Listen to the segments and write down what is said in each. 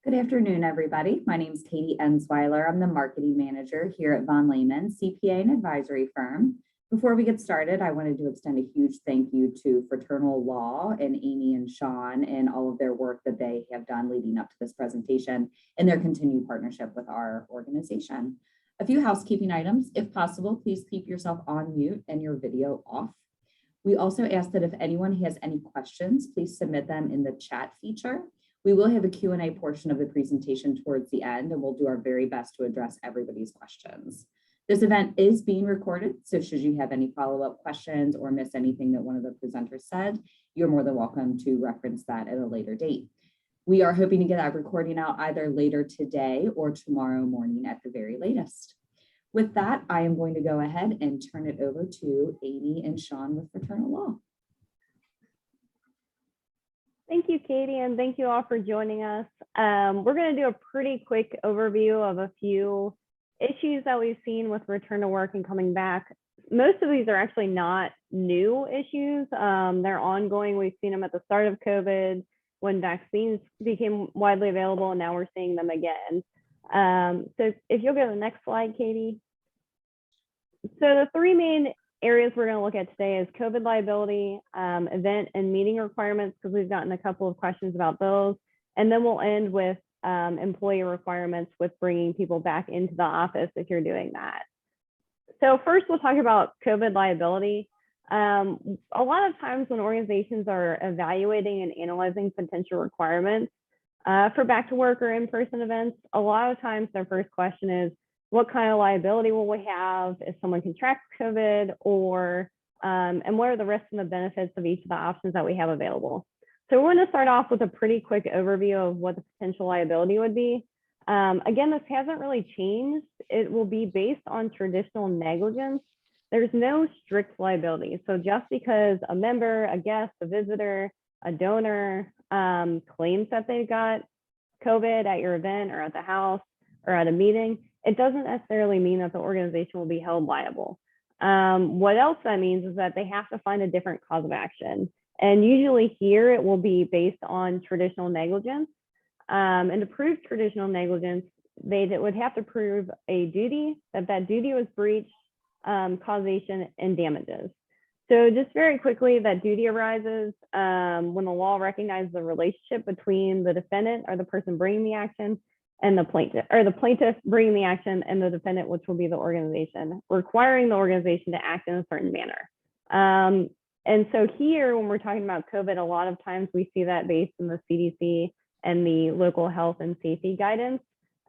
Good afternoon, everybody. My name is Katie Ensweiler. I'm the marketing manager here at VonLehman, CPA and advisory firm. Before we get started, I wanted to extend a huge thank you to Fraternal Law and Amy and Sean and all of their work that they have done leading up to this presentation and their continued partnership with our organization. A few housekeeping items. If possible, please keep yourself on mute and your video off. We also ask that if anyone has any questions, please submit them in the chat feature. We will have a Q&A portion of the presentation towards the end, and we'll do our very best to address everybody's questions. This event is being recorded, so should you have any follow-up questions or miss anything that one of the presenters said, you're more than welcome to reference that at a later date. We are hoping to get that recording out either later today or tomorrow morning at the very latest. With that, I am going to go ahead and turn it over to Amy and Sean with Fraternal Law. Thank you, Katie, and thank you all for joining us. We're going to do a pretty quick overview of a few issues that we've seen with return to work and coming back. Most of these are actually not new issues. They're ongoing. We've seen them at the start of COVID when vaccines became widely available, and now we're seeing them again. So if you'll go to the next slide, Katie. So the three main areas we're going to look at today is COVID liability, event and meeting requirements, because we've gotten a couple of questions about those. And then we'll end with employee requirements with bringing people back into the office if you're doing that. So first, we'll talk about COVID liability. A lot of times when organizations are evaluating and analyzing potential requirements for back to work or in-person events, a lot of times their first question is, what kind of liability will we have if someone contracts COVID, or and what are the risks and the benefits of each of the options that we have available? So we're going to start off with a pretty quick overview of what the potential liability would be. Again, this hasn't really changed. It will be based on traditional negligence. There's no strict liability. So just because a member, a guest, a visitor, a donor claims that they got COVID at your event or at the house or at a meeting, it doesn't necessarily mean that the organization will be held liable. What else that means is that they have to find a different cause of action. And usually here it will be based on traditional negligence. And to prove traditional negligence, they would have to prove a duty, that duty was breached, causation, and damages. So just very quickly, that duty arises when the law recognizes the relationship between the defendant or the person bringing the action and the plaintiff, or the plaintiff bringing the action and the defendant, which will be the organization, requiring the organization to act in a certain manner. And so here, when we're talking about COVID, a lot of times we see that based in the CDC and the local health and safety guidance.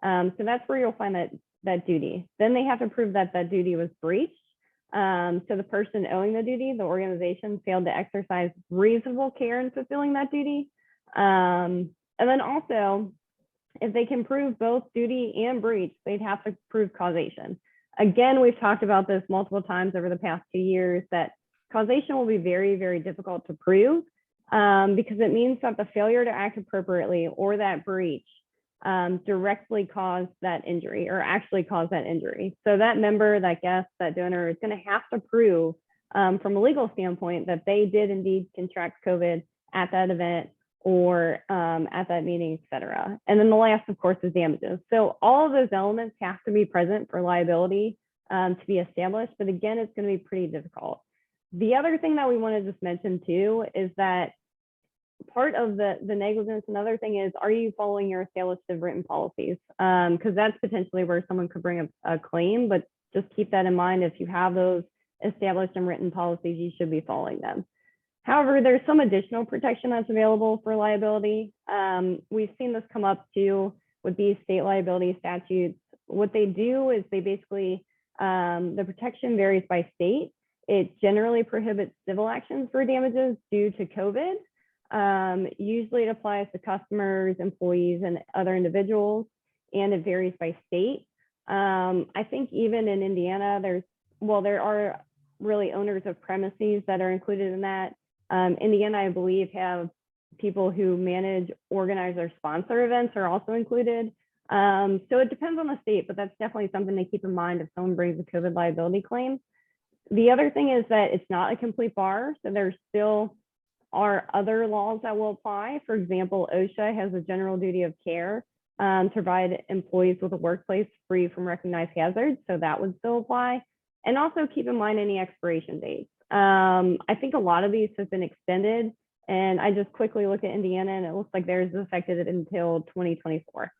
So that's where you'll find that duty. Then they have to prove that that duty was breached. So the person owing the duty, the organization, failed to exercise reasonable care in fulfilling that duty. And then also, if they can prove both duty and breach, they'd have to prove causation. Again, we've talked about this multiple times over the past 2 years, that causation will be very, very difficult to prove because it means that the failure to act appropriately or that breach directly caused that injury or actually caused that injury. So that member, that guest, that donor is going to have to prove from a legal standpoint that they did indeed contract COVID at that event or at that meeting, et cetera. And then the last, of course, is damages. So all of those elements have to be present for liability to be established. But again, it's going to be pretty difficult. The other thing that we want to just mention too is that part of the negligence, another thing is, are you following your established written policies? Because that's potentially where someone could bring a claim, but just keep that in mind. If you have those established and written policies, you should be following them. However, there's some additional protection that's available for liability. We've seen this come up too with these state liability statutes. What they do is they basically, the protection varies by state. It generally prohibits civil actions for damages due to COVID. Usually it applies to customers, employees, and other individuals, and it varies by state. I think even in Indiana, there are really owners of premises that are included in that. Indiana, I believe, have people who manage, organize, or sponsor events are also included. So it depends on the state, but that's definitely something to keep in mind if someone brings a COVID liability claim. The other thing is that it's not a complete bar, so there still are other laws that will apply. For example, OSHA has a general duty of care to provide employees with a workplace free from recognized hazards. So that would still apply. And also keep in mind any expiration dates. I think a lot of these have been extended, and I just quickly look at Indiana and it looks like theirs is affected until 2024.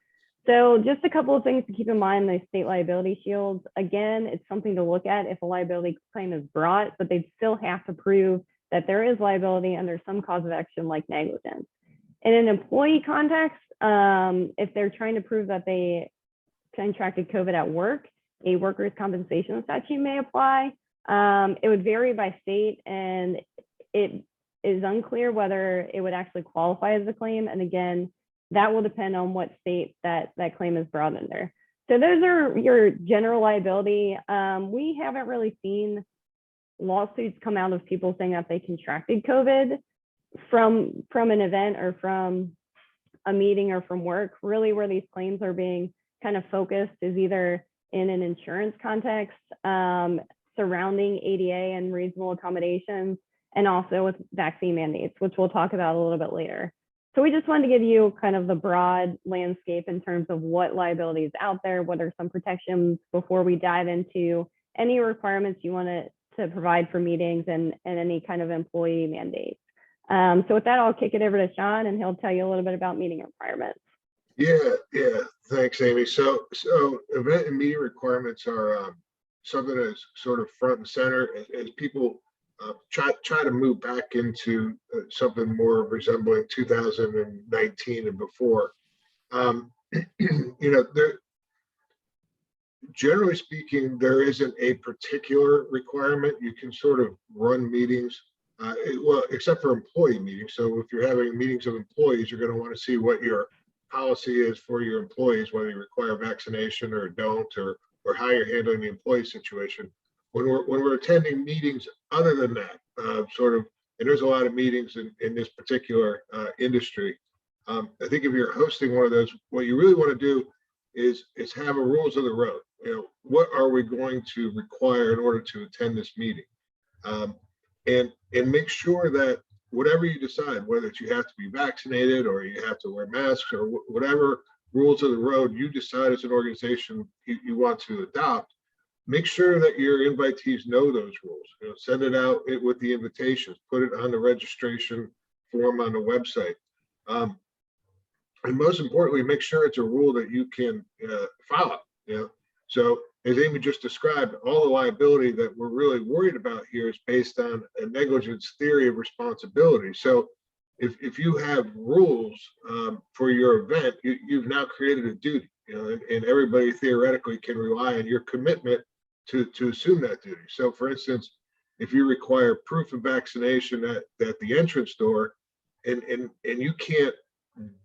So just a couple of things to keep in mind, the state liability shields. Again, it's something to look at if a liability claim is brought, but they still have to prove that there is liability under some cause of action like negligence. In an employee context, if they're trying to prove that they contracted COVID at work, a workers' compensation statute may apply. It would vary by state, and it is unclear whether it would actually qualify as a claim. And again, that will depend on what state that claim is brought under. So those are your general liability. We haven't really seen lawsuits come out of people saying that they contracted COVID from an event or from a meeting or from work. Really, where these claims are being kind of focused is either in an insurance context, surrounding ADA and reasonable accommodations, and also with vaccine mandates, which we'll talk about a little bit later. So we just wanted to give you kind of the broad landscape in terms of what liability is out there, what are some protections before we dive into any requirements you want to provide for meetings and any kind of employee mandates. So with that, I'll kick it over to Sean and he'll tell you a little bit about meeting requirements. Yeah, thanks, Amy. So event and meeting requirements are something that's sort of front and center as people try to move back into something more resembling 2019 and before. Generally speaking, there isn't a particular requirement. You can sort of run meetings, well, except for employee meetings. So if you're having meetings of employees, you're going to want to see what your policy is for your employees, whether you require vaccination or don't, or how you're handling the employee situation. When we're attending meetings other than that, and there's a lot of meetings in this particular industry. I think if you're hosting one of those, what you really want to do is have a rules of the road. What are we going to require in order to attend this meeting? And make sure that whatever you decide, whether it's you have to be vaccinated or you have to wear masks or whatever rules of the road you decide as an organization you want to adopt, make sure that your invitees know those rules. Send it out with the invitations, put it on the registration form on the website. And most importantly, make sure it's a rule that you can follow. So as Amy just described, all the liability that we're really worried about here is based on a negligence theory of responsibility. So if you have rules for your event, you've now created a duty, and everybody theoretically can rely on your commitment to assume that duty. So for instance, if you require proof of vaccination at the entrance door, and you can't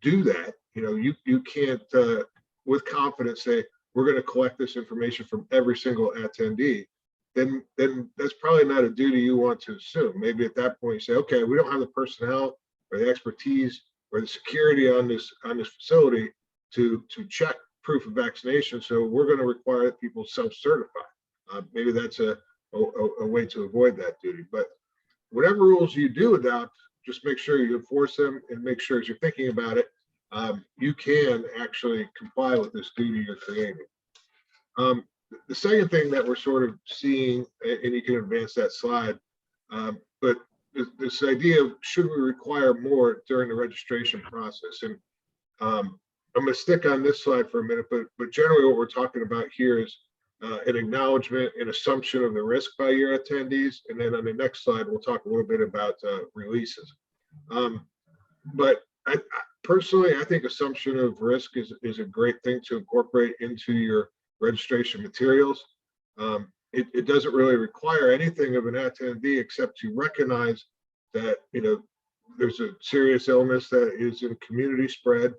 do that, you can't with confidence say, we're going to collect this information from every single attendee, then that's probably not a duty you want to assume. Maybe at that point you say, okay, we don't have the personnel or the expertise or the security on this facility to check proof of vaccination, so we're going to require that people self-certify. Maybe that's a way to avoid that duty. But whatever rules you do adopt, just make sure you enforce them and make sure as you're thinking about it, you can actually comply with this duty you're creating. The second thing that we're sort of seeing, and you can advance that slide, but this idea of should we require more during the registration process? And I'm going to stick on this slide for a minute, but generally what we're talking about here is an acknowledgement and assumption of the risk by your attendees. And then on the next slide, we'll talk a little bit about releases. But personally, I think assumption of risk is a great thing to incorporate into your registration materials. It doesn't really require anything of an attendee except to recognize that there's a serious illness that is in community spread,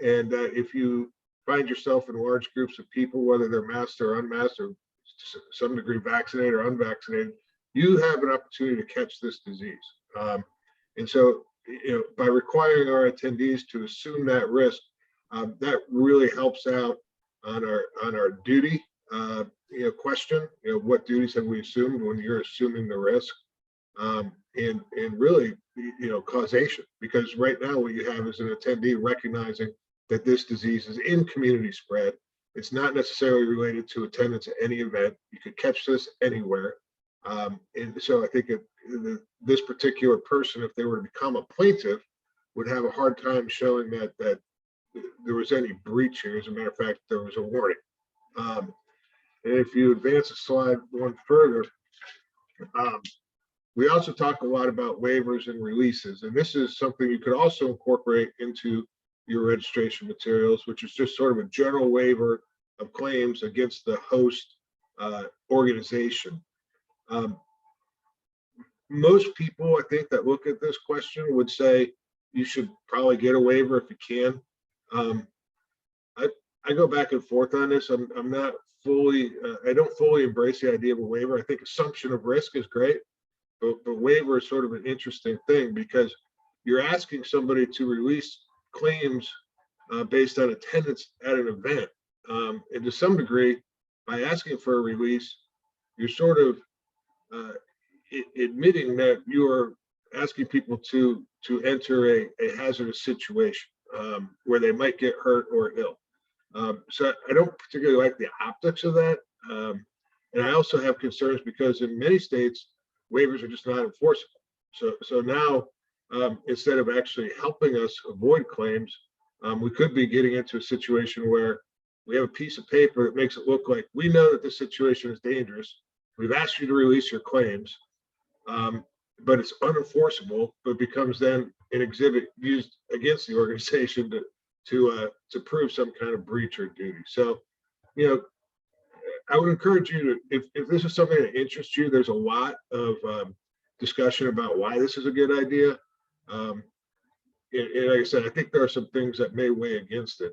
and that if you find yourself in large groups of people, whether they're masked or unmasked or to some degree vaccinated or unvaccinated, you have an opportunity to catch this disease. And so, by requiring our attendees to assume that risk, that really helps out on our duty question. What duties have we assumed when you're assuming the risk, and really causation, because right now what you have is an attendee recognizing that this disease is in community spread. It's not necessarily related to attendance at any event. You could catch this anywhere. And so I think this particular person, if they were to become a plaintiff, would have a hard time showing that there was any breach here. As a matter of fact, there was a warning. And if you advance the slide one further, we also talk a lot about waivers and releases, and this is something you could also incorporate into your registration materials, which is just sort of a general waiver of claims against the host organization. Most people, I think, that look at this question would say you should probably get a waiver if you can. I go back and forth on this. I'm not fully, I don't fully embrace the idea of a waiver. I think assumption of risk is great, but waiver is sort of an interesting thing because you're asking somebody to release claims based on attendance at an event. And to some degree, by asking for a release, you're sort of admitting that you are asking people to enter a hazardous situation where they might get hurt or ill. So I don't particularly like the optics of that. And I also have concerns because in many states, waivers are just not enforceable. So now, instead of actually helping us avoid claims, we could be getting into a situation where we have a piece of paper that makes it look like we know that this situation is dangerous. We've asked you to release your claims, but it's unenforceable, but becomes then an exhibit used against the organization to prove some kind of breach or duty. So, you know, I would encourage you to, if this is something that interests you, there's a lot of discussion about why this is a good idea. And like I said, I think there are some things that may weigh against it,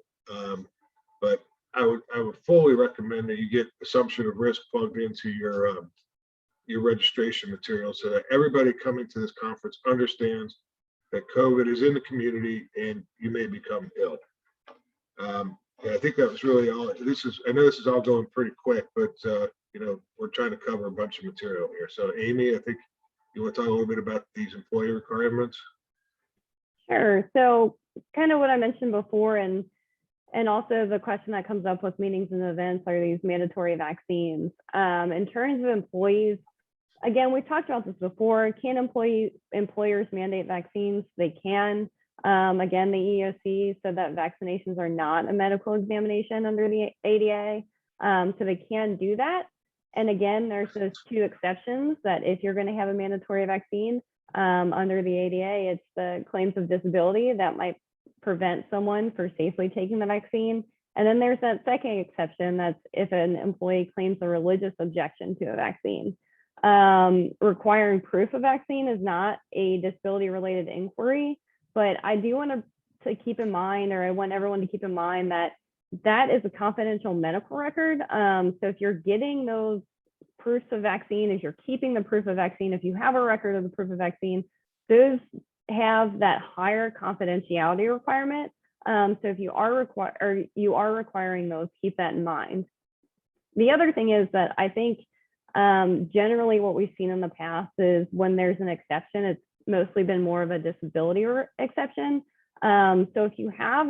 but I would fully recommend that you get assumption of risk plugged into your registration material so that everybody coming to this conference understands that COVID is in the community and you may become ill. Yeah, I think that was really all. I know this is all going pretty quick, but you know, we're trying to cover a bunch of material here. So Amy, I think you want to talk a little bit about these employee requirements? Sure. So kind of what I mentioned before, and also the question that comes up with meetings and events are these mandatory vaccines. In terms of employees, again, we've talked about this before. Can employers mandate vaccines? They can. Again, the EEOC said that vaccinations are not a medical examination under the ADA, so they can do that. And again, there's those two exceptions that if you're going to have a mandatory vaccine under the ADA, it's the claims of disability that might prevent someone from safely taking the vaccine. And then there's that second exception, that's if an employee claims a religious objection to a vaccine. Requiring proof of vaccine is not a disability-related inquiry, but I do want to keep in mind, or I want everyone to keep in mind that that is a confidential medical record. So if you're getting those proofs of vaccine, if you're keeping the proof of vaccine, if you have a record of the proof of vaccine, those have that higher confidentiality requirement. So if you are requiring those, keep that in mind. The other thing is that I think generally what we've seen in the past is when there's an exception, it's mostly been more of a disability exception. So if you have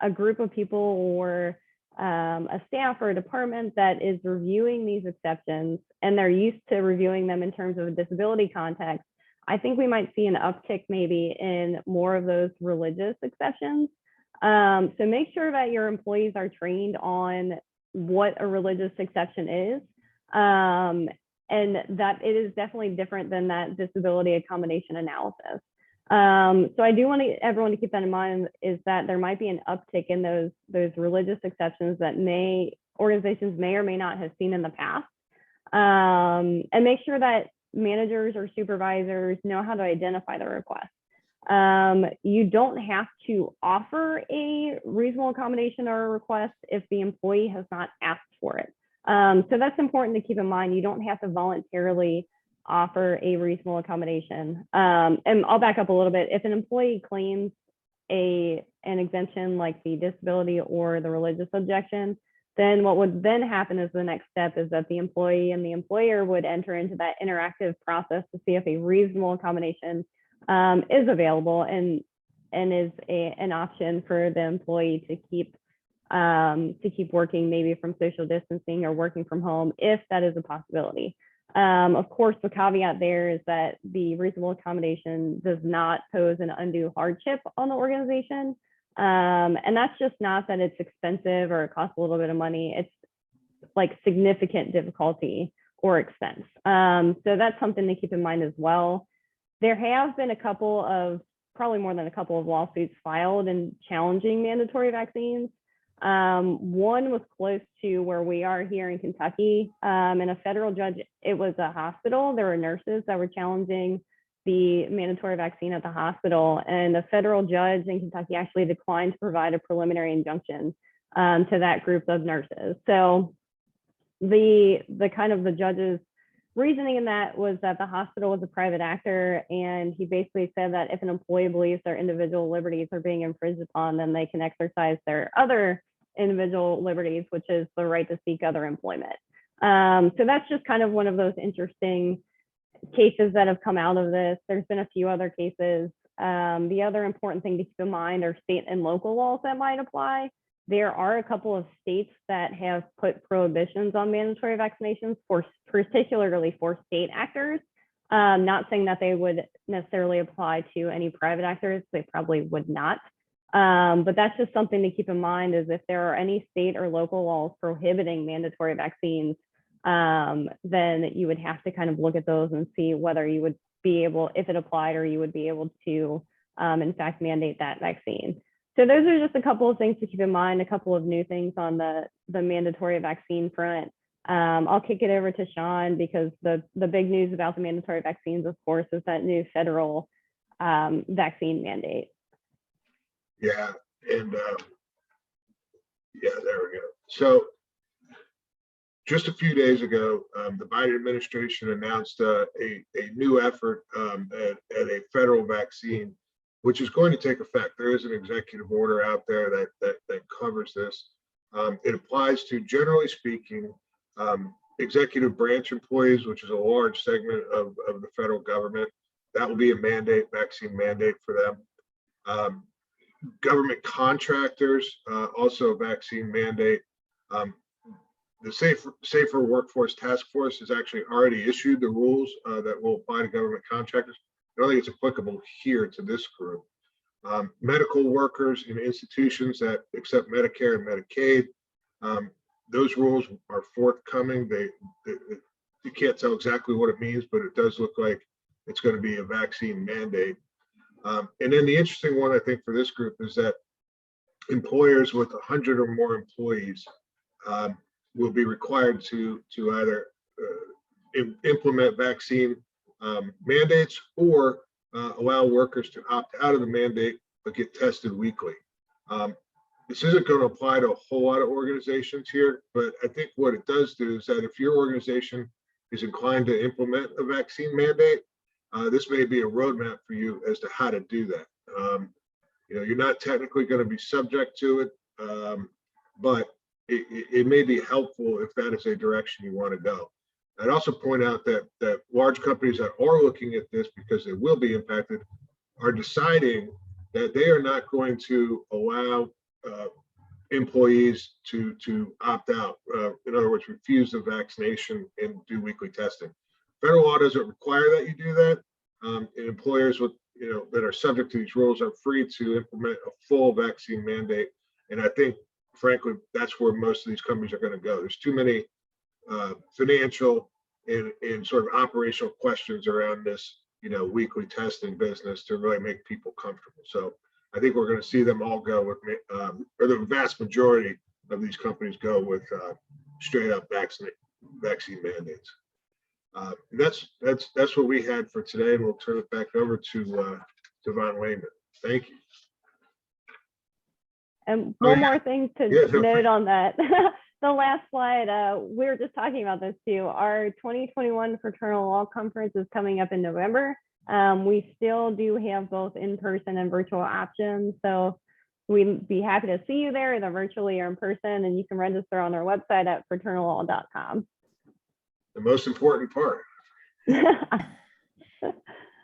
a group of people or a staff or a department that is reviewing these exceptions and they're used to reviewing them in terms of a disability context, I think we might see an uptick maybe in more of those religious exceptions. So make sure that your employees are trained on what a religious exception is. And that it is definitely different than that disability accommodation analysis. So I do want everyone to keep that in mind, is that there might be an uptick in those religious exceptions that organizations may or may not have seen in the past. And make sure that managers or supervisors know how to identify the request. You don't have to offer a reasonable accommodation or a request if the employee has not asked for it. So that's important to keep in mind. You don't have to voluntarily offer a reasonable accommodation. And I'll back up a little bit. If an employee claims an exemption like the disability or the religious objection, then what would then happen is the next step is that the employee and the employer would enter into that interactive process to see if a reasonable accommodation is available. And and is an option for the employee to keep working maybe from social distancing or working from home, if that is a possibility. Of course, the caveat there is that the reasonable accommodation does not pose an undue hardship on the organization. And that's just not that it's expensive or it costs a little bit of money. It's like significant difficulty or expense. So that's something to keep in mind as well. There have been probably more than a couple of lawsuits filed in challenging mandatory vaccines. One was close to where we are here in Kentucky, and a federal judge, it was a hospital. There were nurses that were challenging the mandatory vaccine at the hospital, and the federal judge in Kentucky actually declined to provide a preliminary injunction to that group of nurses. So the judge's reasoning in that was that the hospital was a private actor, and he basically said that if an employee believes their individual liberties are being infringed upon, then they can exercise their other individual liberties, which is the right to seek other employment. So that's just kind of one of those interesting cases that have come out of this. There's been a few other cases. The other important thing to keep in mind are state and local laws that might apply. There are a couple of states that have put prohibitions on mandatory vaccinations, particularly for state actors. Not saying that they would necessarily apply to any private actors, they probably would not. But that's just something to keep in mind, is if there are any state or local laws prohibiting mandatory vaccines, then you would have to kind of look at those and see whether you would be able, if it applied, or you would be able to, in fact, mandate that vaccine. So those are just a couple of things to keep in mind, a couple of new things on the mandatory vaccine front. I'll kick it over to Sean, because the big news about the mandatory vaccines, of course, is that new federal vaccine mandate. Yeah, and yeah, there we go. So just a few days ago, the Biden administration announced a new effort at a federal vaccine, which is going to take effect. There is an executive order out there that covers this. It applies to, generally speaking, executive branch employees, which is a large segment of the federal government. That will be a mandate, vaccine mandate for them. Government contractors, also a vaccine mandate. The Safer Workforce Task Force has actually already issued the rules that will apply to government contractors. I don't think it's applicable here to this group. Medical workers in institutions that accept Medicare and Medicaid, those rules are forthcoming. You can't tell exactly what it means, but it does look like it's going to be a vaccine mandate. And then the interesting one, I think, for this group is that employers with 100 or more employees will be required to either implement vaccine mandates or allow workers to opt out of the mandate but get tested weekly. This isn't going to apply to a whole lot of organizations here, but I think what it does do is that if your organization is inclined to implement a vaccine mandate, this may be a roadmap for you as to how to do that. You're not technically going to be subject to it, but it may be helpful if that is a direction you want to go. I'd also point out that large companies that are looking at this, because they will be impacted, are deciding that they are not going to allow employees to opt out. In other words, refuse the vaccination and do weekly testing. Federal law doesn't require that you do that. And employers with that are subject to these rules are free to implement a full vaccine mandate. And I think, frankly, that's where most of these companies are going to go. There's too many financial and sort of operational questions around this, weekly testing business to really make people comfortable. So I think we're going to see them all go with, or the vast majority of these companies go with straight up vaccine mandates. That's what we had for today, and we'll turn it back over to VonLehman. Thank you. And one more thing to note on that. The last slide, we were just talking about this too. Our 2021 Fraternal Law Conference is coming up in November. We still do have both in-person and virtual options. So we'd be happy to see you there, either virtually or in person, and you can register on our website at fraternallaw.com. The most important part.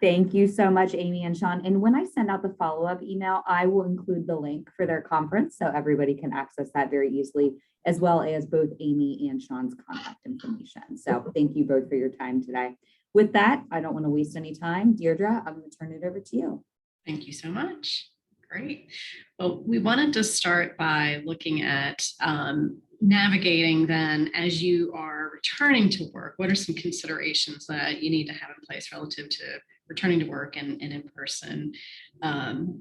Thank you so much, Amy and Sean. And when I send out the follow-up email, I will include the link for their conference so everybody can access that very easily, as well as both Amy and Sean's contact information. So thank you both for your time today. With that, I don't want to waste any time. Deirdre, I'm going to turn it over to you. Thank you so much. Great. Well, we wanted to start by looking at navigating then as you are returning to work. What are some considerations that you need to have in place relative to returning to work and in-person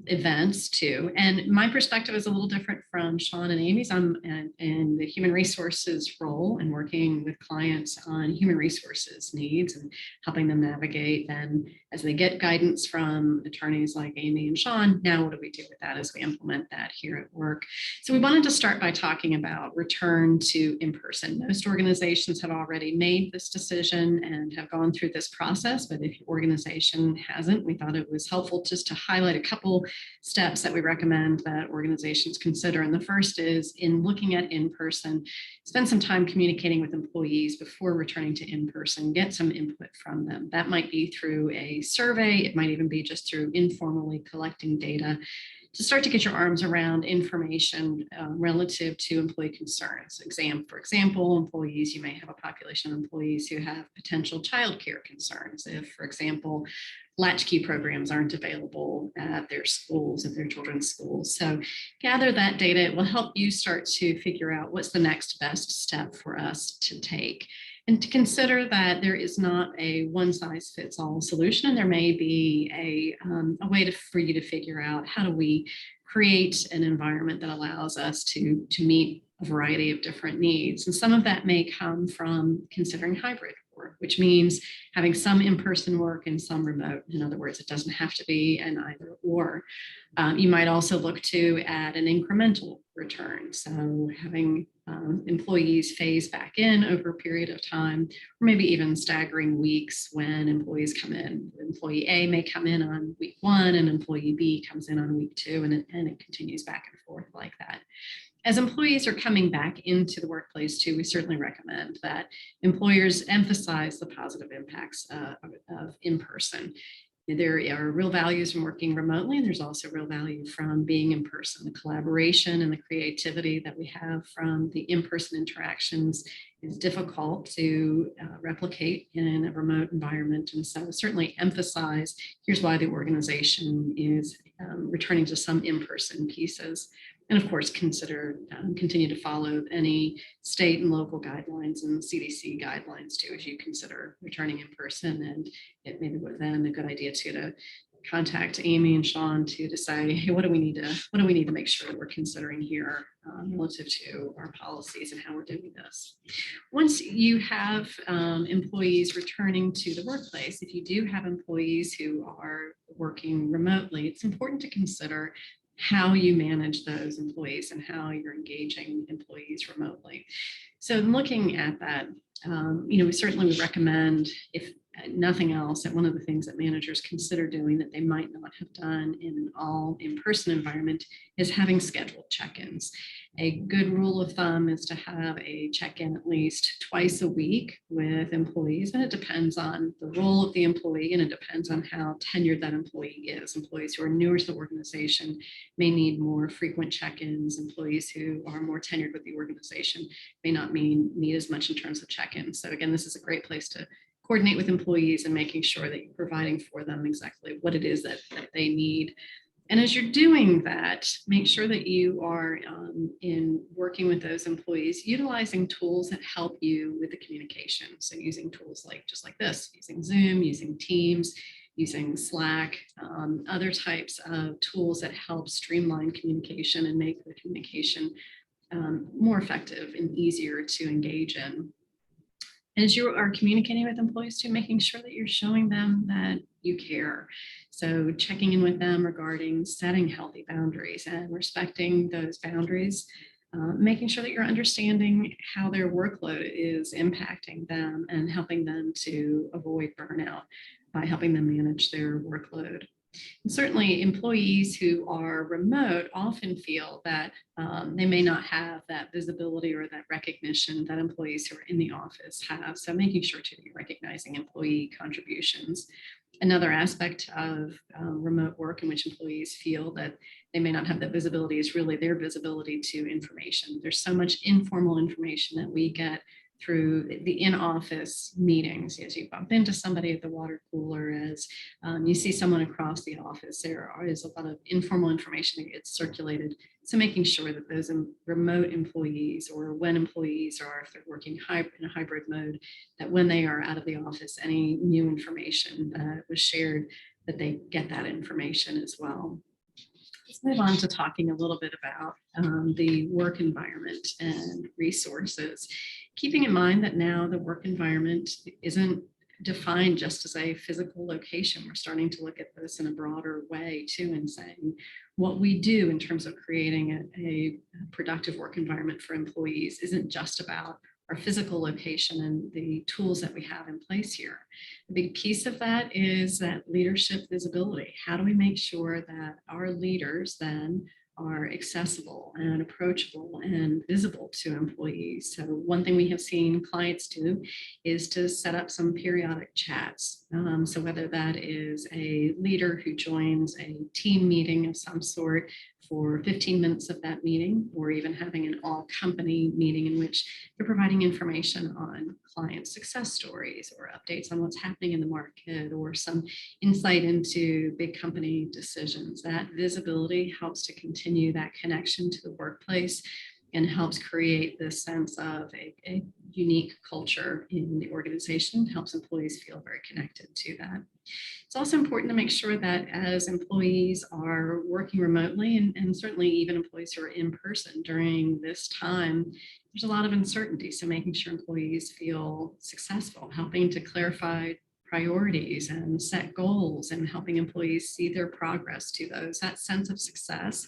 events too? And my perspective is a little different from Sean and Amy's. I'm in the human resources role and working with clients on human resources needs and helping them navigate then as they get guidance from attorneys like Amy and Sean. Now, what do we do with that as we implement that here at work? So we wanted to start by talking about return to in-person. Most organizations have already made this decision and have gone through this process, but if your organization hasn't, we thought it was helpful just to highlight a couple steps that we recommend that organizations consider. And the first is in looking at in-person, spend some time communicating with employees before returning to in-person, get some input from them. That might be through a survey. It might even be just through informally collecting data to start to get your arms around information relative to employee concerns. For example, employees, you may have a population of employees who have potential childcare concerns. If, for example, latchkey programs aren't available at their schools, at their children's schools. So gather that data. It will help you start to figure out what's the next best step for us to take. And to consider that there is not a one-size-fits-all solution, and there may be a way for you to figure out how do we create an environment that allows us to meet a variety of different needs. And some of that may come from considering hybrid work, which means having some in-person work and some remote. In other words, it doesn't have to be an either or. You might also look to add an incremental return. So having employees phase back in over a period of time, or maybe even staggering weeks when employees come in. Employee A may come in on week 1 and employee B comes in on week 2, and it continues back and forth like that. As employees are coming back into the workplace too, we certainly recommend that employers emphasize the positive impacts of in-person. There are real values from working remotely, and there's also real value from being in person. The collaboration and the creativity that we have from the in-person interactions is difficult to replicate in a remote environment. And so certainly emphasize, here's why the organization is returning to some in-person pieces. And of course, continue to follow any state and local guidelines and CDC guidelines too, as you consider returning in person. And it may be then a good idea too to contact Amy and Sean to decide, hey, what do we need to make sure that we're considering here relative to our policies and how we're doing this. Once you have employees returning to the workplace, if you do have employees who are working remotely, it's important to consider how you manage those employees and how you're engaging employees remotely. So looking at that, we certainly would recommend, if nothing else, that one of the things that managers consider doing that they might not have done in an all in-person environment is having scheduled check-ins. A good rule of thumb is to have a check-in at least twice a week with employees, and it depends on the role of the employee and it depends on how tenured that employee is. Employees who are newer to the organization may need more frequent check-ins. Employees who are more tenured with the organization may not need as much in terms of check-ins. So again, this is a great place to coordinate with employees and making sure that you're providing for them exactly what it is that they need. And as you're doing that, make sure that you are in working with those employees, utilizing tools that help you with the communication. So using tools just like this, using Zoom, using Teams, using Slack, other types of tools that help streamline communication and make the communication more effective and easier to engage in. As you are communicating with employees too, making sure that you're showing them that you care. So checking in with them regarding setting healthy boundaries and respecting those boundaries, making sure that you're understanding how their workload is impacting them and helping them to avoid burnout by helping them manage their workload. And certainly employees who are remote often feel that they may not have that visibility or that recognition that employees who are in the office have. So making sure to be recognizing employee contributions. Another aspect of remote work in which employees feel that they may not have that visibility is really their visibility to information. There's so much informal information that we get through the in-office meetings. As you bump into somebody at the water cooler, as you see someone across the office, there is a lot of informal information that gets circulated. So making sure that those remote employees, or when employees are, if they're working in a hybrid mode, that when they are out of the office, any new information that was shared, that they get that information as well. Let's move on to talking a little bit about the work environment and resources. Keeping in mind that now the work environment isn't defined just as a physical location. We're starting to look at this in a broader way too, and saying what we do in terms of creating a productive work environment for employees isn't just about our physical location and the tools that we have in place here. A big piece of that is that leadership visibility. How do we make sure that our leaders then are accessible and approachable and visible to employees? So one thing we have seen clients do is to set up some periodic chats. So whether that is a leader who joins a team meeting of some sort for 15 minutes of that meeting, or even having an all company meeting in which they're providing information on client success stories or updates on what's happening in the market, or some insight into big company decisions. That visibility helps to continue that connection to the workplace and helps create this sense of a unique culture in the organization, helps employees feel very connected to that. It's also important to make sure that as employees are working remotely, and certainly even employees who are in person during this time, there's a lot of uncertainty. So making sure employees feel successful, helping to clarify priorities and set goals, and helping employees see their progress to those. That sense of success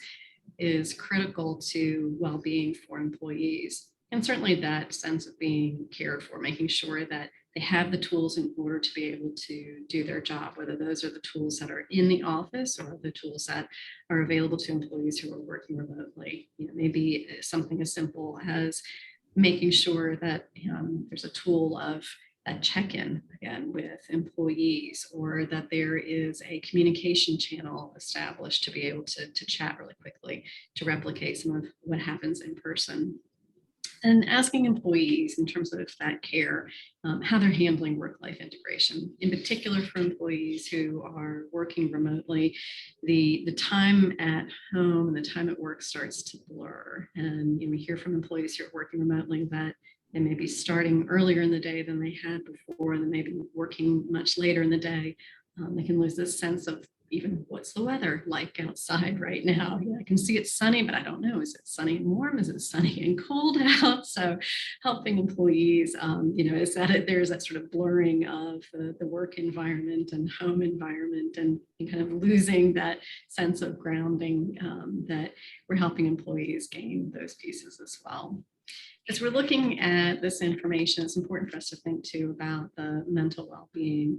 is critical to well-being for employees. And certainly that sense of being cared for, making sure that they have the tools in order to be able to do their job, whether those are the tools that are in the office or the tools that are available to employees who are working remotely. Maybe something as simple as making sure that there's a tool of that check-in again with employees, or that there is a communication channel established to be able to chat really quickly, to replicate some of what happens in person. And asking employees in terms of that care, how they're handling work-life integration, in particular for employees who are working remotely, the time at home and the time at work starts to blur. And we hear from employees who are working remotely that they may be starting earlier in the day than they had before, and they may be working much later in the day. They can lose this sense of even what's the weather like outside right now. Yeah, I can see it's sunny, but I don't know. Is it sunny and warm? Is it sunny and cold out? So helping employees, is that there's that sort of blurring of the work environment and home environment, and kind of losing that sense of grounding, that we're helping employees gain those pieces as well. As we're looking at this information, it's important for us to think too about the mental well-being.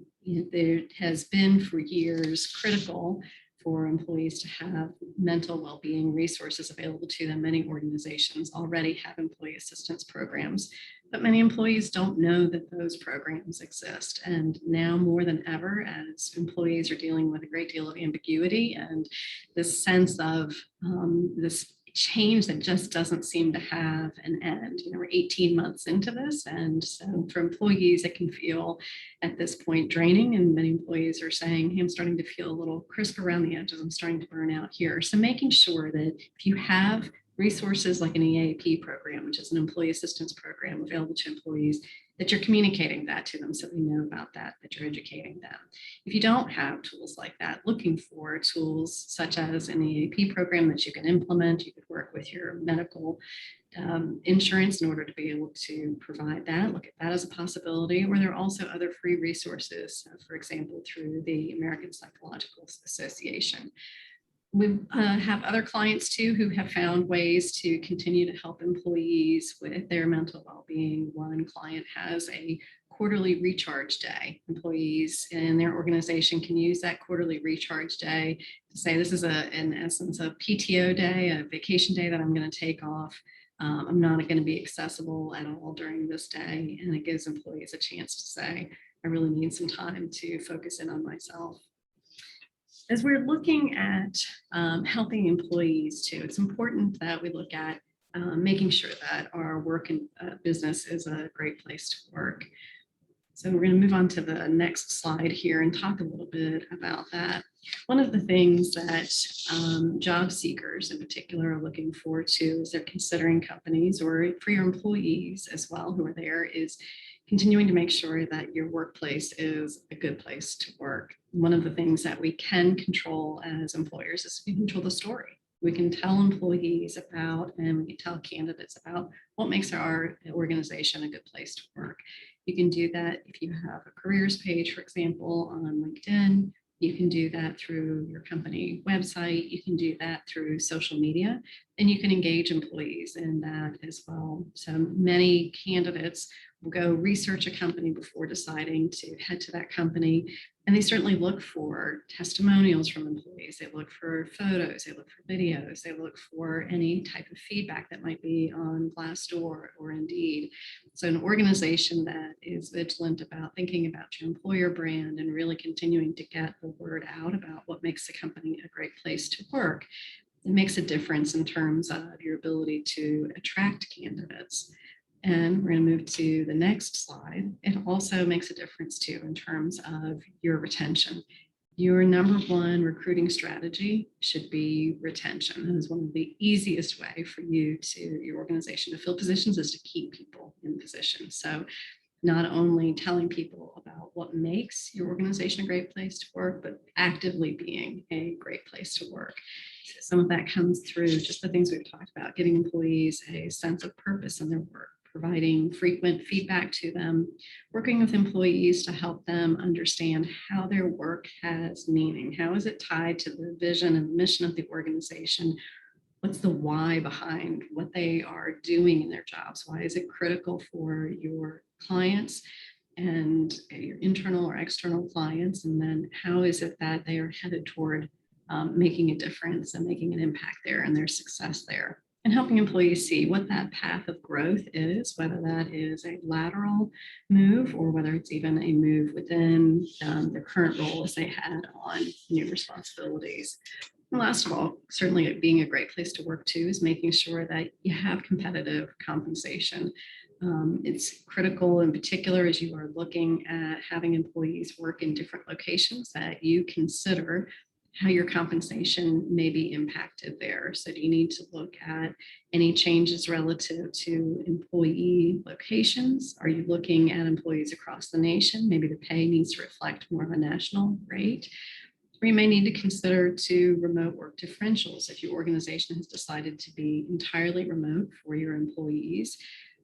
There has been for years critical for employees to have mental well-being resources available to them. Many organizations already have employee assistance programs, but many employees don't know that those programs exist. And now more than ever, as employees are dealing with a great deal of ambiguity and this sense of this change that just doesn't seem to have an end. We're 18 months into this, and so for employees, it can feel at this point draining, and many employees are saying, hey, I'm starting to feel a little crisp around the edges, I'm starting to burn out here. So making sure that if you have resources like an EAP program, which is an employee assistance program available to employees, that you're communicating that to them so they know about that you're educating them. If you don't have tools like that, looking for tools such as an EAP program that you can implement. You could work with your medical insurance in order to be able to provide that. Look at that as a possibility. Or there are also other free resources, for example, through the American Psychological Association. We have other clients too who have found ways to continue to help employees with their mental well-being. One client has a quarterly recharge day. Employees in their organization can use that quarterly recharge day to say, this is in essence a PTO day, a vacation day that I'm going to take off. I'm not going to be accessible at all during this day. And it gives employees a chance to say, I really need some time to focus in on myself. As we're looking at helping employees too, it's important that we look at making sure that our work and business is a great place to work. So we're going to move on to the next slide here and talk a little bit about that. One of the things that job seekers in particular are looking for too, as they're considering companies, or for your employees as well who are there, is continuing to make sure that your workplace is a good place to work. One of the things that we can control as employers is we control the story. We can tell employees about, and we can tell candidates about what makes our organization a good place to work. You can do that if you have a careers page, for example, on LinkedIn. You can do that through your company website. You can do that through social media, and you can engage employees in that as well. So many candidates will go research a company before deciding to head to that company. And they certainly look for testimonials from employees. They look for photos, they look for videos, they look for any type of feedback that might be on Glassdoor or Indeed. So an organization that is vigilant about thinking about your employer brand and really continuing to get the word out about what makes the company a great place to work, it makes a difference in terms of your ability to attract candidates. And we're going to move to the next slide. It also makes a difference too in terms of your retention. Your number one recruiting strategy should be retention. That is one of the easiest way for you to, your organization, to fill positions is to keep people in positions. So not only telling people about what makes your organization a great place to work, but actively being a great place to work. So some of that comes through just the things we've talked about, giving employees a sense of purpose in their work, providing frequent feedback to them, working with employees to help them understand how their work has meaning. How is it tied to the vision and mission of the organization? What's the why behind what they are doing in their jobs? Why is it critical for your clients and your internal or external clients? And then how is it that they are headed toward making a difference and making an impact there and their success there? And helping employees see what that path of growth is, whether that is a lateral move or whether it's even a move within their current role as they had on new responsibilities. And last of all, certainly being a great place to work too is making sure that you have competitive compensation. It's critical in particular as you are looking at having employees work in different locations that you consider how your compensation may be impacted there. So do you need to look at any changes relative to employee locations? Are you looking at employees across the nation? Maybe the pay needs to reflect more of a national rate. Or you may need to consider to remote work differentials. If your organization has decided to be entirely remote for your employees,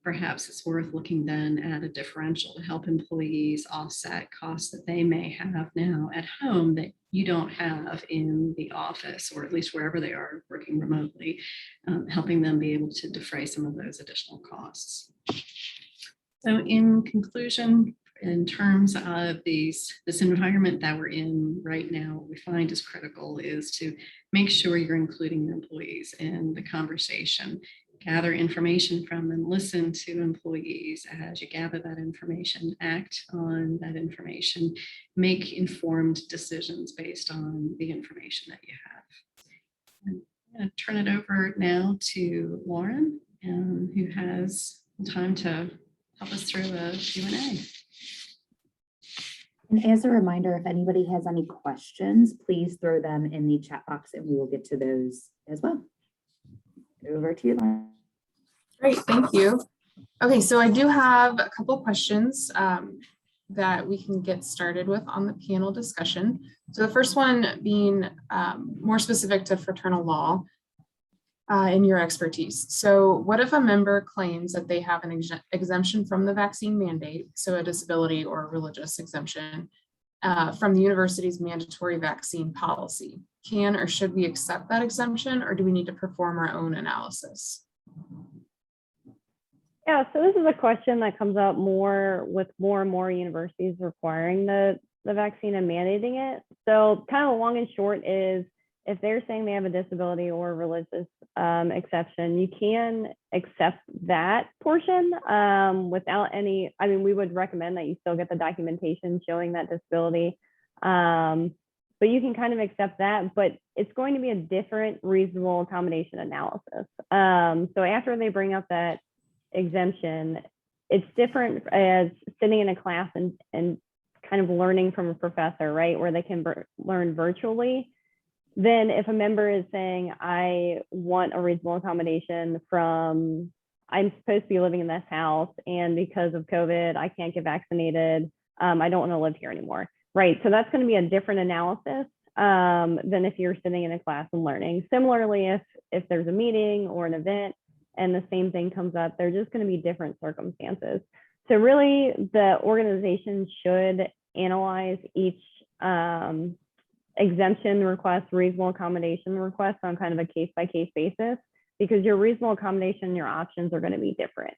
perhaps it's worth looking then at a differential to help employees offset costs that they may have now at home that you don't have in the office, or at least wherever they are working remotely, helping them be able to defray some of those additional costs. So in conclusion, in terms of this environment that we're in right now, what we find is critical is to make sure you're including your employees in the conversation. Gather information from them, listen to employees as you gather that information, act on that information, make informed decisions based on the information that you have. And I'm going to turn it over now to Lauren, who has time to help us through a Q&A. And as a reminder, if anybody has any questions, please throw them in the chat box and we will get to those as well. Over to you, Lauren. Great, thank you. Okay, so I do have a couple of questions that we can get started with on the panel discussion. So the first one being more specific to fraternal law in your expertise. So what if a member claims that they have an exemption from the vaccine mandate, so a disability or a religious exemption from the university's mandatory vaccine policy? Can or should we accept that exemption, or do we need to perform our own analysis? Yeah, so this is a question that comes up more with more and more universities requiring the vaccine and mandating it. So kind of long and short is if they're saying they have a disability or religious exception, you can accept that portion without any, I mean, we would recommend that you still get the documentation showing that disability. But you can kind of accept that, but it's going to be a different reasonable accommodation analysis. So after they bring up that exemption, it's different as sitting in a class and kind of learning from a professor, right? Where they can learn virtually. Then if a member is saying, I want a reasonable accommodation from, I'm supposed to be living in this house and because of COVID, I can't get vaccinated. I don't want to live here anymore. Right. So that's going to be a different analysis than if you're sitting in a class and learning. Similarly, if there's a meeting or an event and the same thing comes up, they're just going to be different circumstances. So really, the organization should analyze each exemption request, reasonable accommodation request on kind of a case-by-case basis, because your reasonable accommodation, your options are going to be different.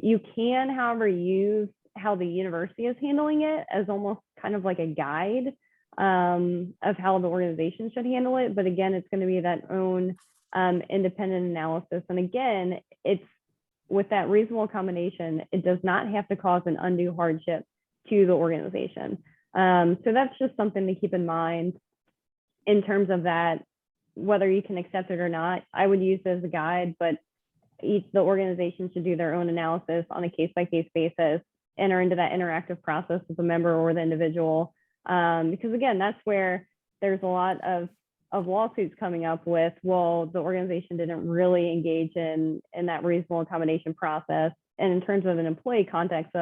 You can, however, use how the university is handling it as almost kind of like a guide of how the organization should handle it. But again, it's going to be that own independent analysis. And again, it's with that reasonable accommodation, it does not have to cause an undue hardship to the organization. So that's just something to keep in mind in terms of that, whether you can accept it or not. I would use it as a guide, but the organization should do their own analysis on a case-by-case basis, enter into that interactive process with the member or the individual. Because again, that's where there's a lot of lawsuits coming up with, well, the organization didn't really engage in that reasonable accommodation process. And in terms of an employee context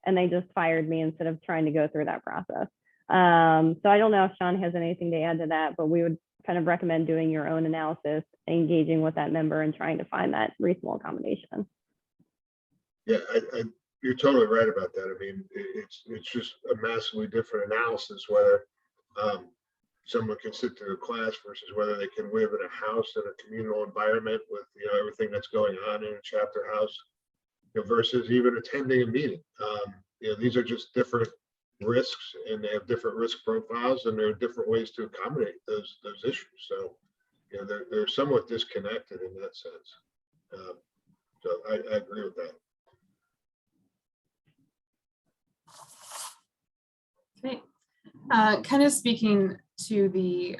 and they just fired me instead of trying to go through that process. So I don't know if Sean has anything to add to that, but we would kind of recommend doing your own analysis, engaging with that member and trying to find that reasonable accommodation. Yeah, you're totally right about that. I mean, it's just a massively different analysis whether someone can sit through a class versus whether they can live in a house in a communal environment with everything that's going on in a chapter house, versus even attending a meeting. These are just different risks, and they have different risk profiles, and there are different ways to accommodate those issues. So, they're somewhat disconnected in that sense. So I agree with that. Okay, kind of speaking to the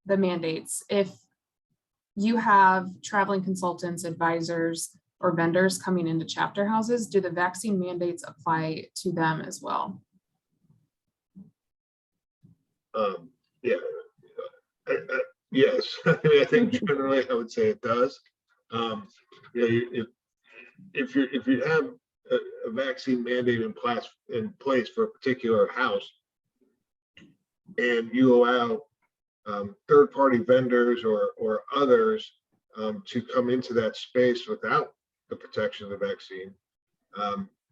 mandates, if you have traveling consultants, advisors, or vendors coming into chapter houses, do the vaccine mandates apply to them as well? Yeah, yes. I mean, I think generally I would say it does. If you have a vaccine mandate in place for a particular house, and you allow third-party vendors or others to come into that space without the protection of the vaccine,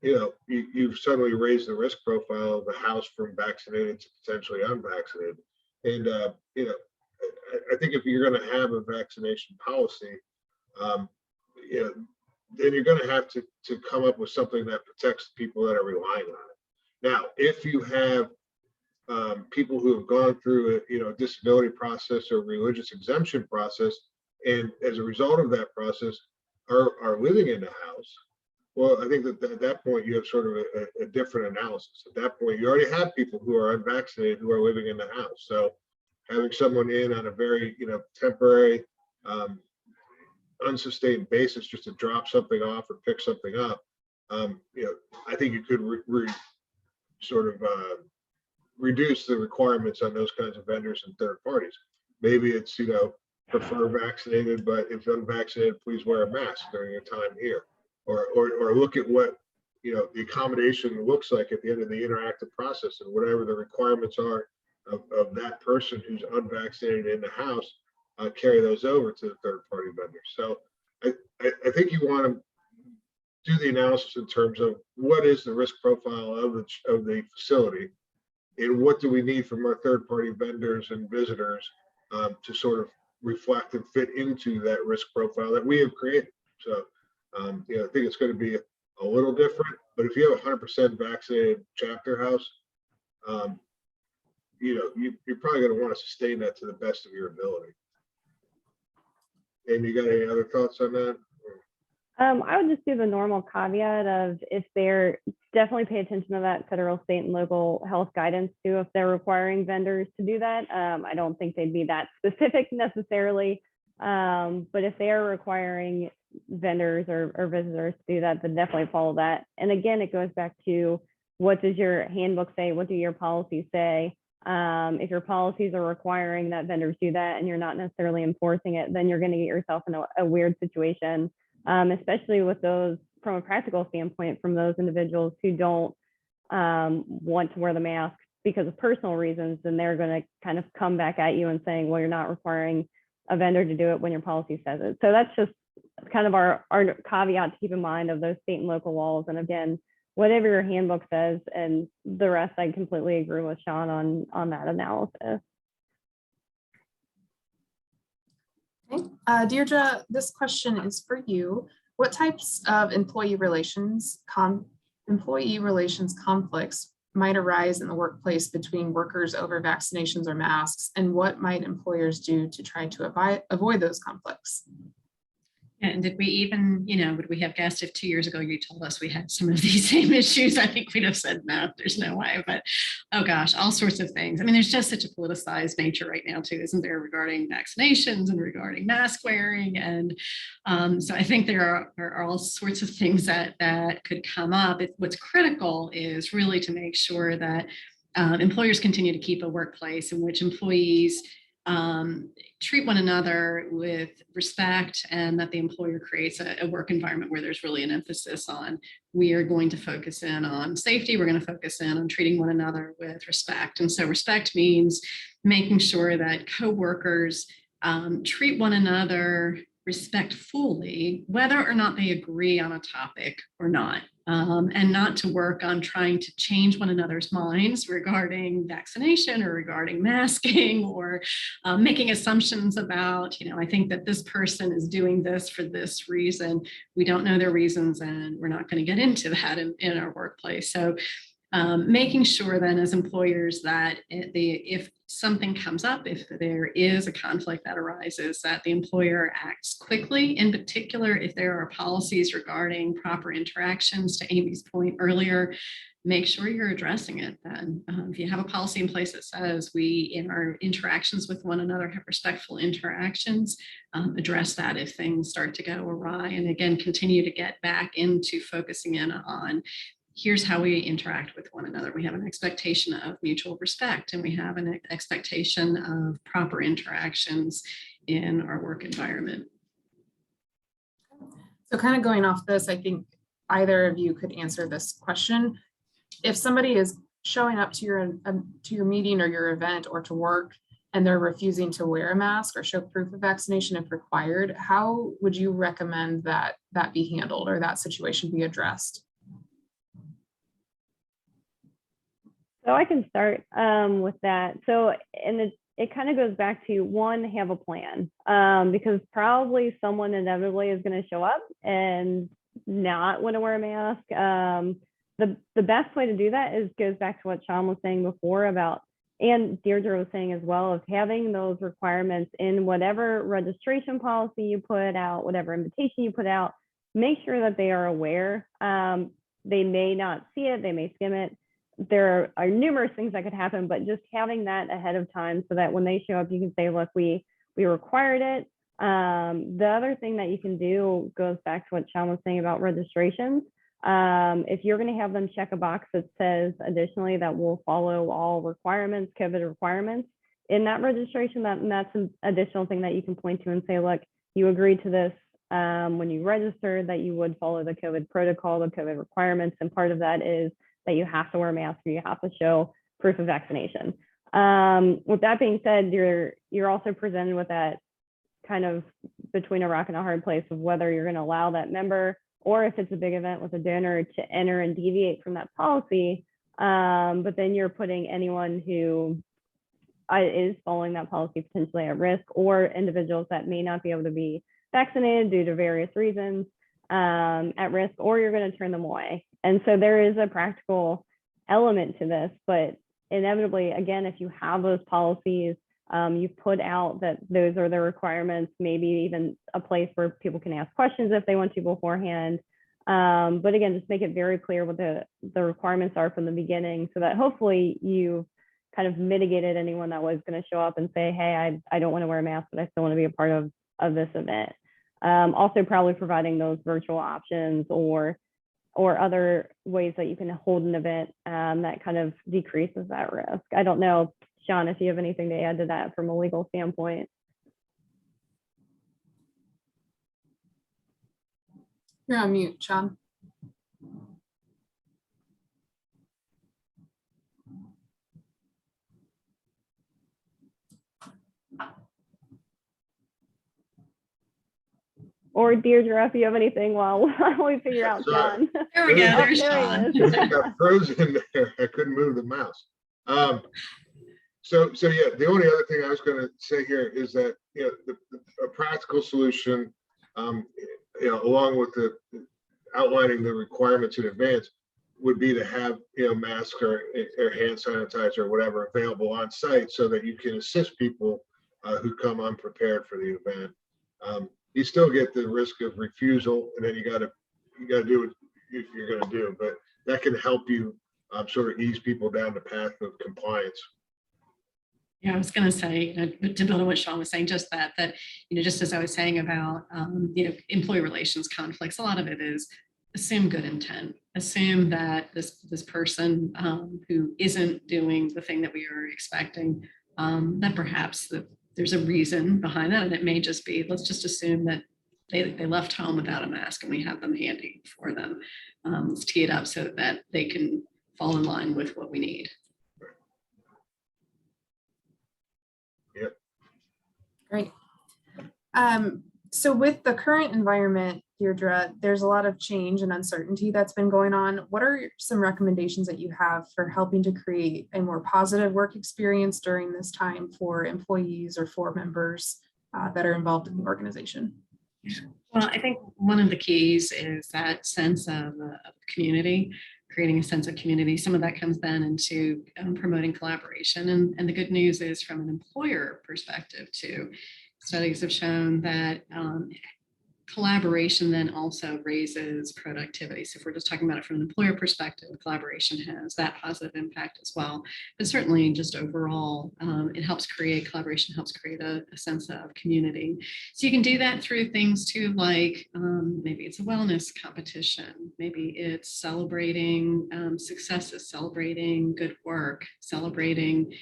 you've suddenly raised the risk profile of the house from vaccinated to potentially unvaccinated. And I think if you're going to have a vaccination policy, then you're going to have to come up with something that protects people that are relying on it. Now, if you have people who have gone through a disability process or religious exemption process, and as a result of that process are living in the house, well, I think that at that point you have sort of a different analysis. At that point, you already have people who are unvaccinated who are living in the house. So having someone in on a very temporary, unsustained basis just to drop something off or pick something up, I think you could reduce the requirements on those kinds of vendors and third parties. Maybe it's prefer vaccinated, but if unvaccinated, please wear a mask during your time here, or look at what the accommodation looks like at the end of the interactive process, and whatever the requirements are of that person who's unvaccinated in the house, carry those over to the third party vendor. So I think you want to do the analysis in terms of what is the risk profile of the facility, and what do we need from our third party vendors and visitors to sort of reflect and fit into that risk profile that we have created. So I think it's going to be a little different, but if you have 100% vaccinated chapter house, you're probably going to want to sustain that to the best of your ability. Amy, you got any other thoughts on that? I would just do the normal caveat of if they're definitely pay attention to that federal, state, and local health guidance too. If they're requiring vendors to do that, I don't think they'd be that specific necessarily. But if they are requiring vendors or visitors to do that, then definitely follow that. And again, it goes back to what does your handbook say? What do your policies say? If your policies are requiring that vendors do that and you're not necessarily enforcing it, then you're going to get yourself in a weird situation. Especially with those, from a practical standpoint, from those individuals who don't want to wear the mask because of personal reasons, then they're going to kind of come back at you and saying, well, you're not requiring a vendor to do it when your policy says it. So that's just kind of our caveat to keep in mind of those state and local laws. And again, whatever your handbook says, and the rest, I completely agree with Sean on that analysis. Okay. Deirdre, this question is for you. What types of employee relations conflicts might arise in the workplace between workers over vaccinations or masks, and what might employers do to try to avoid those conflicts? And did we even, would we have guessed if 2 years ago you told us we had some of these same issues? I think we'd have said, no, there's no way. But oh gosh, all sorts of things. I mean, there's just such a politicized nature right now too, isn't there, regarding vaccinations and regarding mask wearing. And so I think there are all sorts of things that could come up. What's critical is really to make sure that employers continue to keep a workplace in which employees treat one another with respect, and that the employer creates a work environment where there's really an emphasis on, we are going to focus in on safety, we're going to focus in on treating one another with respect. And so respect means making sure that coworkers treat one another respectfully, whether or not they agree on a topic or not. And not to work on trying to change one another's minds regarding vaccination or regarding masking, or making assumptions about, I think that this person is doing this for this reason. We don't know their reasons, and we're not going to get into that in our workplace. So making sure then as employers that if something comes up, if there is a conflict that arises, that the employer acts quickly. In particular, if there are policies regarding proper interactions, to Amy's point earlier, make sure you're addressing it then. If you have a policy in place that says we, in our interactions with one another, have respectful interactions, address that if things start to go awry. And again, continue to get back into focusing in on, here's how we interact with one another. We have an expectation of mutual respect, and we have an expectation of proper interactions in our work environment. So kind of going off this, I think either of you could answer this question. If somebody is showing up to your meeting or your event or to work, and they're refusing to wear a mask or show proof of vaccination if required, how would you recommend that be handled or that situation be addressed? So I can start with that. So, and it kind of goes back to, one, have a plan, because probably someone inevitably is going to show up and not want to wear a mask. The best way to do that goes back to what Sean was saying before about, and Deirdre was saying as well, of having those requirements in whatever registration policy you put out, whatever invitation you put out. Make sure that they are aware. They may not see it, they may skim it. There are numerous things that could happen, but just having that ahead of time so that when they show up, you can say, look, we required it. The other thing that you can do goes back to what Sean was saying about registrations. If you're going to have them check a box that says additionally that we'll follow all requirements, COVID requirements in that registration, that's an additional thing that you can point to and say, look, you agreed to this when you registered, that you would follow the COVID protocol, the COVID requirements. And part of that is that you have to wear a mask or you have to show proof of vaccination. With that being said, you're also presented with that kind of between a rock and a hard place of whether you're going to allow that member, or if it's a big event with a donor, to enter and deviate from that policy. But then you're putting anyone who is following that policy potentially at risk, or individuals that may not be able to be vaccinated due to various reasons at risk, or you're going to turn them away. And so there is a practical element to this, but inevitably, again, if you have those policies, you put out that those are the requirements, maybe even a place where people can ask questions if they want to beforehand. But again, just make it very clear what the requirements are from the beginning, so that hopefully you kind of mitigated anyone that was going to show up and say, hey, I don't want to wear a mask, but I still want to be a part of this event. Also probably providing those virtual options or other ways that you can hold an event that kind of decreases that risk. I don't know, Sean, if you have anything to add to that from a legal standpoint. You're on mute, Sean. Or Deirdre, if you have anything while we figure out Sorry. Sean. There we go. Oh, There's there he Sean. is. I got frozen there. I couldn't move the mouse. So yeah, the only other thing I was going to say here is that, a practical solution, along with the outlining the requirements in advance, would be to have, masks or hand sanitizer or whatever available on site, so that you can assist people who come unprepared for the event. You still get the risk of refusal, and then you got to do what you're going to do, but that can help you sort of ease people down the path of compliance. Yeah, I was going to say, to build on what Sean was saying, just that, just as I was saying about, employee relations conflicts, a lot of it is assume good intent, assume that this person who isn't doing the thing that we are expecting, that perhaps there's a reason behind that. And it may just be, let's just assume that they left home without a mask and we have them handy for them. Let's tee it up so that they can fall in line with what we need. Yep. Great. So with the current environment, Deirdre, there's a lot of change and uncertainty that's been going on. What are some recommendations that you have for helping to create a more positive work experience during this time for employees or for members that are involved in the organization? Well, I think one of the keys is that sense of community, creating a sense of community. Some of that comes then into promoting collaboration. And the good news is, from an employer perspective too, studies have shown that collaboration then also raises productivity. So if we're just talking about it from an employer perspective, collaboration has that positive impact as well. But certainly just overall, it helps create collaboration, helps create a sense of community. So you can do that through things too, like maybe it's a wellness competition, maybe it's celebrating successes, celebrating good work, celebrating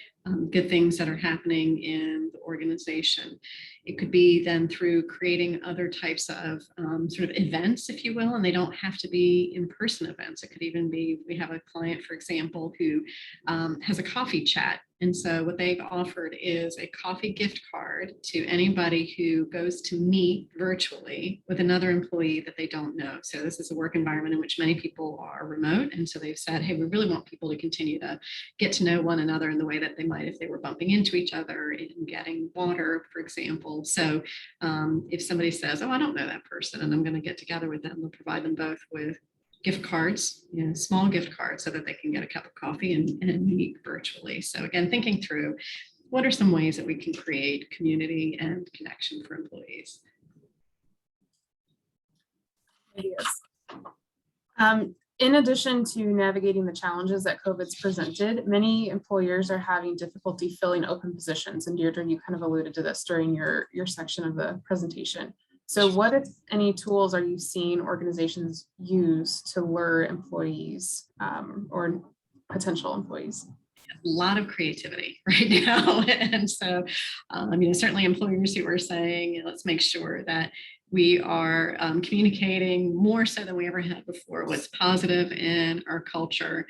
good things that are happening in the organization. It could be then through creating other types of sort of events, if you will, and they don't have to be in-person events. It could even be, we have a client, for example, who has a coffee chat. And so what they've offered is a coffee gift card to anybody who goes to meet virtually with another employee that they don't know. So this is a work environment in which many people are remote. And so they've said, hey, we really want people to continue to get to know one another in the way that they might if they were bumping into each other and getting water, for example. So if somebody says, oh, I don't know that person, and I'm going to get together with them, we'll provide them both with gift cards, small gift cards, so that they can get a cup of coffee and meet virtually. So again, thinking through what are some ways that we can create community and connection for employees. Ideas. In addition to navigating the challenges that COVID's presented, many employers are having difficulty filling open positions. And Deirdre, you kind of alluded to this during your section of the presentation. So what, if any, tools are you seeing organizations use to lure employees or potential employees? A lot of creativity right now. And so, certainly employers who are saying, let's make sure that we are communicating more so than we ever had before what's positive in our culture,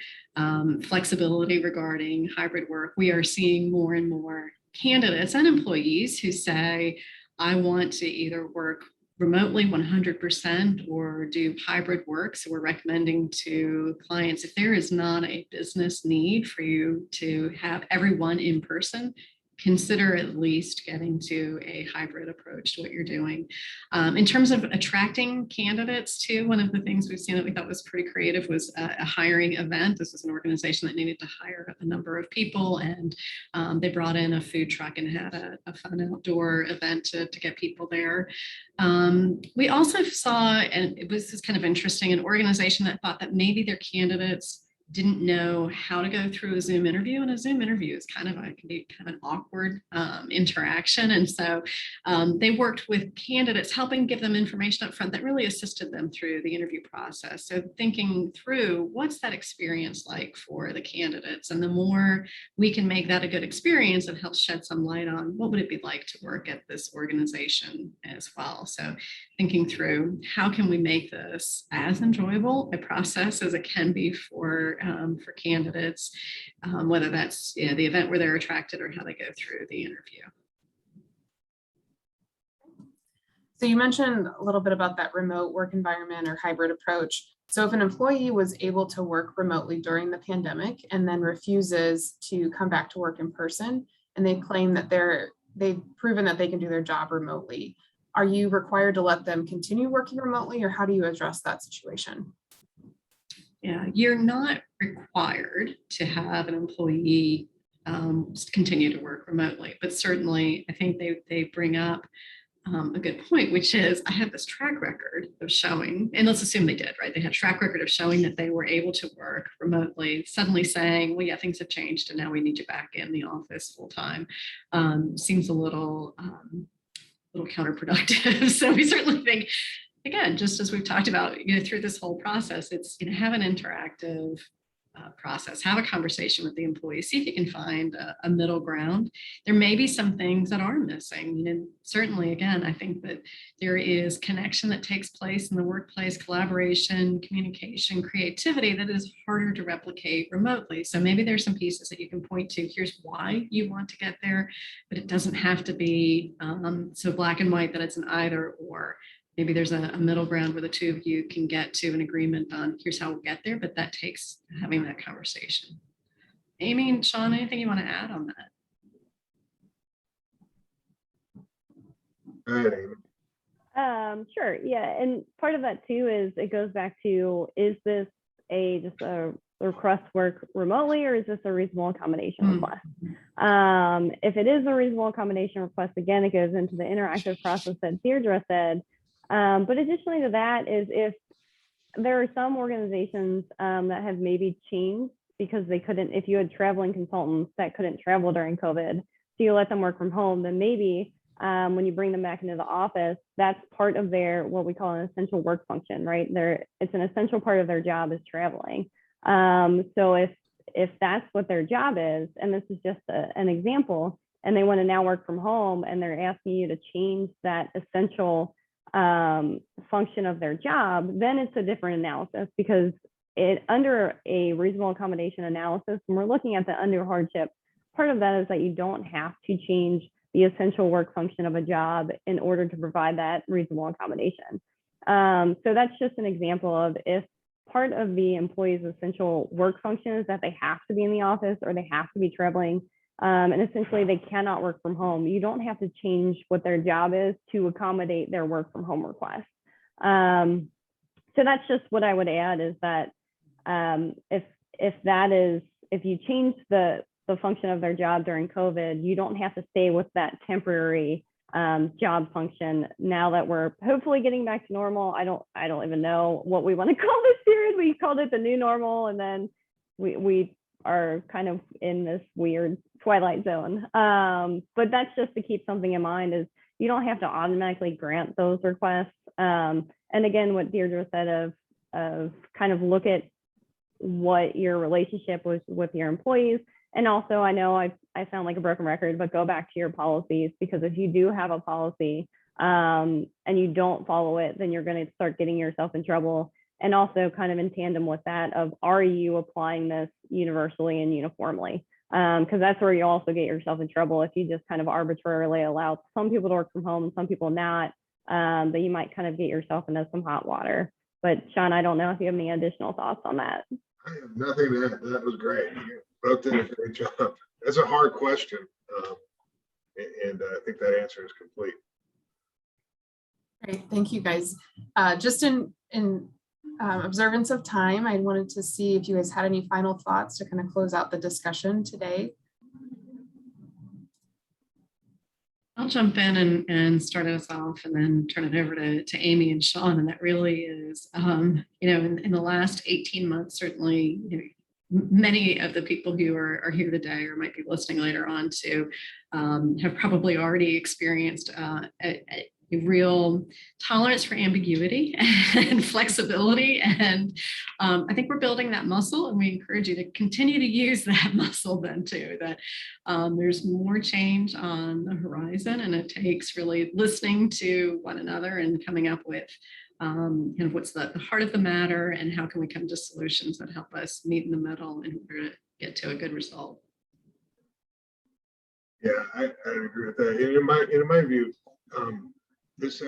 flexibility regarding hybrid work. We are seeing more and more candidates and employees who say, I want to either work remotely 100% or do hybrid work. So we're recommending to clients, if there is not a business need for you to have everyone in person, consider at least getting to a hybrid approach to what you're doing. In terms of attracting candidates too, one of the things we've seen that we thought was pretty creative was a hiring event. This was an organization that needed to hire a number of people, and they brought in a food truck and had a fun outdoor event to get people there. We also saw, and it was kind of interesting, an organization that thought that maybe their candidates didn't know how to go through a Zoom interview, and a Zoom interview is can be kind of an awkward interaction. And so they worked with candidates, helping give them information up front that really assisted them through the interview process. So thinking through what's that experience like for the candidates, and the more we can make that a good experience, it helps shed some light on what would it be like to work at this organization as well. So thinking through how can we make this as enjoyable a process as it can be for candidates, whether that's the event where they're attracted or how they go through the interview. So you mentioned a little bit about that remote work environment or hybrid approach. So if an employee was able to work remotely during the pandemic and then refuses to come back to work in person, and they claim that they've proven that they can do their job remotely, are you required to let them continue working remotely, or how do you address that situation? Yeah, you're not required to have an employee continue to work remotely, but certainly I think they bring up a good point, which is I have this track record of showing, and let's assume they did, right? They had a track record of showing that they were able to work remotely. Suddenly saying, well, yeah, things have changed and now we need you back in the office full time seems a little counterproductive. So we certainly think, again, just as we've talked about, through this whole process, it's have an interactive process, have a conversation with the employees, see if you can find a middle ground. There may be some things that are missing. And certainly, again, I think that there is connection that takes place in the workplace, collaboration, communication, creativity that is harder to replicate remotely. So maybe there's some pieces that you can point to. Here's why you want to get there, but it doesn't have to be so black and white that it's an either or. Maybe there's a middle ground where the two of you can get to an agreement on here's how we'll get there, but that takes having that conversation. Amy and Sean, anything you want to add on that? Sure. Yeah. And part of that too is it goes back to, is this just a request work remotely, or is this a reasonable accommodation request? If it is a reasonable accommodation request, again, it goes into the interactive process that Deirdre said. But additionally to that is if there are some organizations that have maybe changed because they couldn't, if you had traveling consultants that couldn't travel during COVID, so you let them work from home, then maybe when you bring them back into the office, that's part of their, what we call an essential work function, right? It's an essential part of their job is traveling. So if that's what their job is, and this is just an example, and they want to now work from home and they're asking you to change that essential function of their job, then it's a different analysis, because under a reasonable accommodation analysis, when we're looking at the undue hardship, part of that is that you don't have to change the essential work function of a job in order to provide that reasonable accommodation. So that's just an example of if part of the employee's essential work function is that they have to be in the office or they have to be traveling, and essentially they cannot work from home. You don't have to change what their job is to accommodate their work from home request. So that's just what I would add, is that if you change the function of their job during COVID, you don't have to stay with that temporary job function. Now that we're hopefully getting back to normal, I don't even know what we want to call this period. We called it the new normal, and then we are kind of in this weird twilight zone. But that's just to keep something in mind, is you don't have to automatically grant those requests. And again, what Deirdre said of kind of look at what your relationship was with your employees. And also, I know I sound like a broken record, but go back to your policies, because if you do have a policy and you don't follow it, then you're going to start getting yourself in trouble. And also kind of in tandem with that of, are you applying this universally and uniformly? Because that's where you also get yourself in trouble if you just kind of arbitrarily allow some people to work from home and some people not, that you might kind of get yourself into some hot water. But Sean, I don't know if you have any additional thoughts on that. I have nothing to add. That was great. You both did a great job. That's a hard question. And I think that answer is complete. Great, thank you guys. Just in observance of time, I wanted to see if you guys had any final thoughts to kind of close out the discussion today. I'll jump in and start us off and then turn it over to Amy and Sean. And that really is, in the last 18 months, certainly, many of the people who are here today or might be listening later on to have probably already experienced a real tolerance for ambiguity and flexibility. And I think we're building that muscle, and we encourage you to continue to use that muscle then too, that there's more change on the horizon, and it takes really listening to one another and coming up with kind of what's the heart of the matter and how can we come to solutions that help us meet in the middle in order to get to a good result. Yeah, I agree with that. In my view, this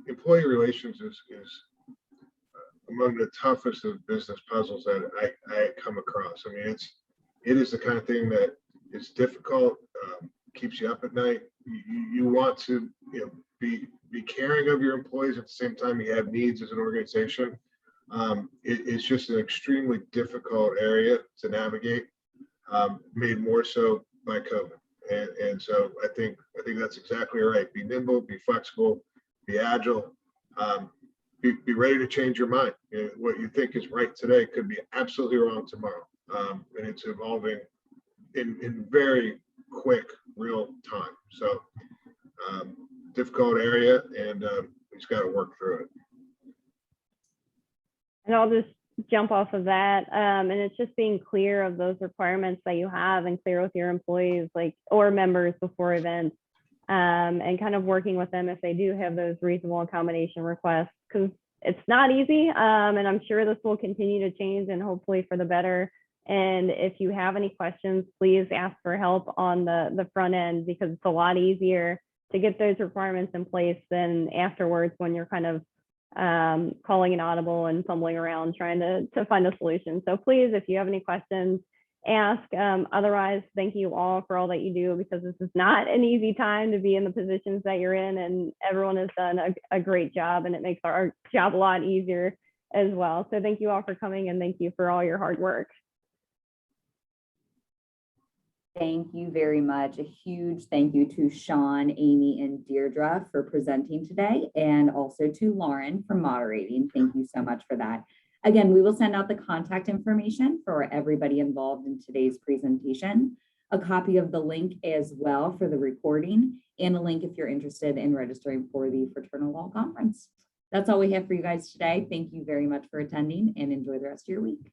employee relations is among the toughest of business puzzles that I come across. I mean, it is the kind of thing that is difficult, keeps you up at night. You want to be caring of your employees at the same time you have needs as an organization. It's just an extremely difficult area to navigate, made more so by COVID. And so I think that's exactly right. Be nimble, be flexible, be agile, be ready to change your mind. What you think is right today could be absolutely wrong tomorrow. And it's evolving in very quick, real time. So difficult area, and we just got to work through it. And I'll just jump off of that. And it's just being clear of those requirements that you have and clear with your employees or members before events, and kind of working with them if they do have those reasonable accommodation requests, because it's not easy. And I'm sure this will continue to change and hopefully for the better. And if you have any questions, please ask for help on the front end, because it's a lot easier to get those requirements in place than afterwards when you're kind of calling an audible and fumbling around trying to find a solution. So please, if you have any questions, ask. Otherwise, thank you all for all that you do, because this is not an easy time to be in the positions that you're in, and everyone has done a great job, and it makes our job a lot easier as well. So thank you all for coming, and thank you for all your hard work. Thank you very much. A huge thank you to Sean, Amy, and Deirdre for presenting today, and also to Lauren for moderating. Thank you so much for that. Again, we will send out the contact information for everybody involved in today's presentation, a copy of the link as well for the recording, and a link if you're interested in registering for the Fraternal Law Conference. That's all we have for you guys today. Thank you very much for attending, and enjoy the rest of your week.